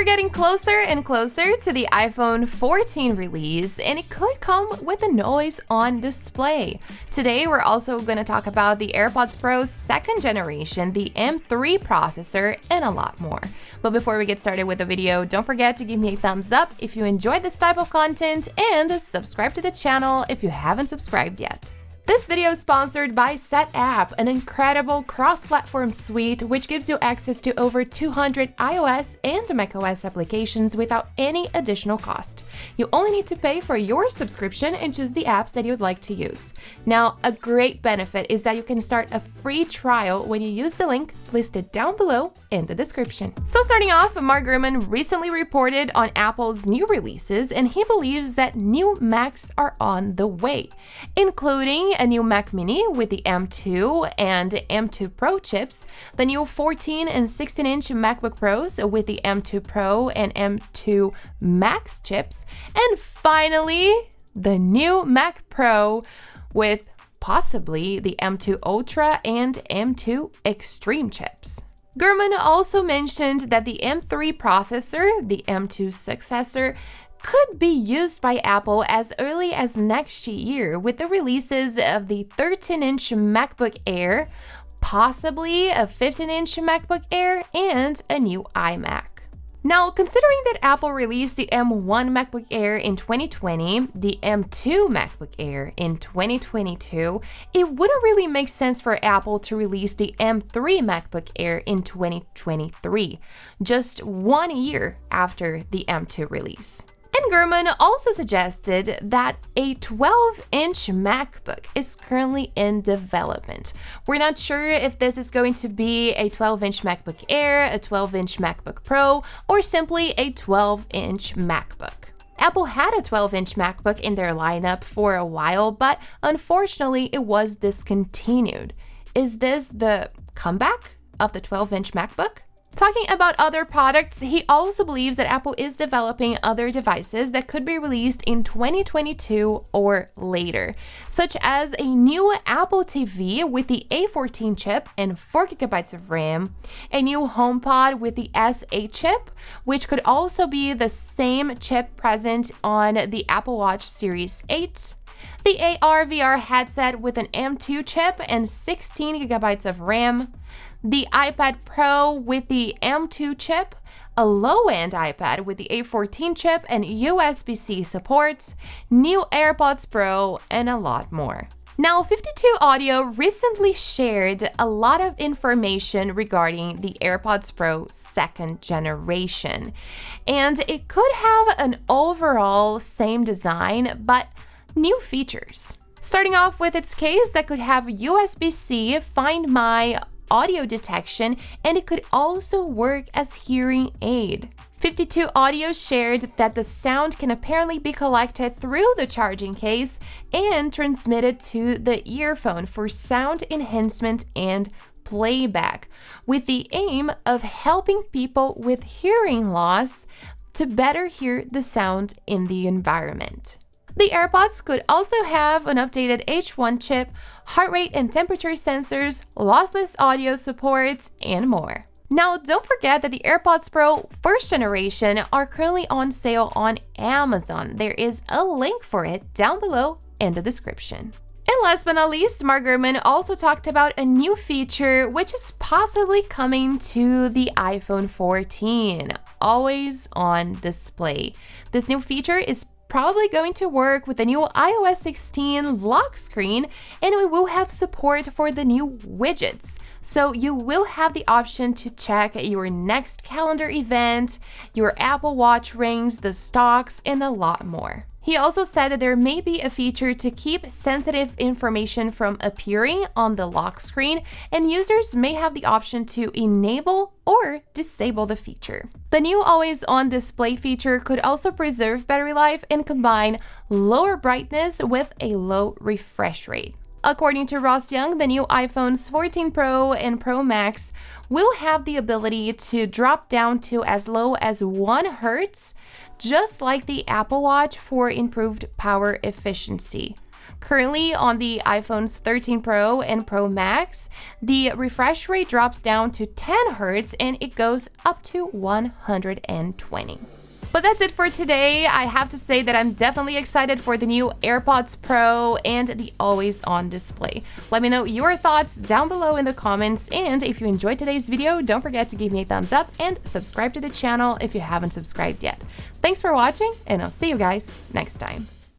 We're getting closer and closer to the iPhone 14 release, and it could come with a noise on display. Today, we're also going to talk about the AirPods Pro second generation, the M3 processor, and a lot more. But before we get started with the video, don't forget to give me a thumbs up if you enjoyed this type of content, and subscribe to the channel if you haven't subscribed yet. This video is sponsored by SetApp, an incredible cross-platform suite which gives you access to over 200 iOS and macOS applications without any additional cost. You only need to pay for your subscription and choose the apps that you would like to use. Now, a great benefit is that you can start a free trial when you use the link listed down below in the description. So starting off, Mark Gurman recently reported on Apple's new releases, and he believes that new Macs are on the way, including a new Mac Mini with the M2 and M2 Pro chips, the new 14 and 16-inch MacBook Pros with the M2 Pro and M2 Max chips, and finally, the new Mac Pro with possibly the M2 Ultra and M2 Extreme chips. Gurman also mentioned that the M3 processor, the M2 successor, could be used by Apple as early as next year with the releases of the 13-inch MacBook Air, possibly a 15-inch MacBook Air, and a new iMac. Now, considering that Apple released the M1 MacBook Air in 2020, the M2 MacBook Air in 2022, it wouldn't really make sense for Apple to release the M3 MacBook Air in 2023, just 1 year after the M2 release. And Gurman also suggested that a 12-inch MacBook is currently in development. We're not sure if this is going to be a 12-inch MacBook Air, a 12-inch MacBook Pro, or simply a 12-inch MacBook. Apple had a 12-inch MacBook in their lineup for a while, but unfortunately it was discontinued. Is this the comeback of the 12-inch MacBook? Talking about other products, he also believes that Apple is developing other devices that could be released in 2022 or later, such as a new Apple TV with the A14 chip and 4GB of RAM, a new HomePod with the S8 chip, which could also be the same chip present on the Apple Watch Series 8, the AR/VR headset with an M2 chip and 16GB of RAM, the iPad Pro with the M2 chip, a low-end iPad with the A14 chip and USB-C support, new AirPods Pro, and a lot more. Now, 52 Audio recently shared a lot of information regarding the AirPods Pro second generation, and it could have an overall same design, but new features. Starting off with its case that could have USB-C, Find My audio detection, and it could also work as hearing aid. 52 Audio shared that the sound can apparently be collected through the charging case and transmitted to the earphone for sound enhancement and playback, with the aim of helping people with hearing loss to better hear the sound in the environment. The AirPods could also have an updated H1 chip, heart rate and temperature sensors, lossless audio support, and more. Now, don't forget that the AirPods Pro first generation are currently on sale on Amazon. There is a link for it down below in the description. And last but not least, Mark Gurman also talked about a new feature which is possibly coming to the iPhone 14, always on display. This new feature is probably going to work with the new iOS 16 lock screen, and we will have support for the new widgets. So you will have the option to check your next calendar event, your Apple Watch rings, the stocks, and a lot more. He also said that there may be a feature to keep sensitive information from appearing on the lock screen, and users may have the option to enable or disable the feature. The new always-on display feature could also preserve battery life and combine lower brightness with a low refresh rate. According to Ross Young, the new iPhones 14 Pro and Pro Max will have the ability to drop down to as low as 1 Hz, just like the Apple Watch, for improved power efficiency. Currently on the iPhones 13 Pro and Pro Max, the refresh rate drops down to 10 Hz and it goes up to 120. But that's it for today. I have to say that I'm definitely excited for the new AirPods Pro and the always-on display. Let me know your thoughts down below in the comments, and if you enjoyed today's video, don't forget to give me a thumbs up and subscribe to the channel if you haven't subscribed yet. Thanks for watching, and I'll see you guys next time.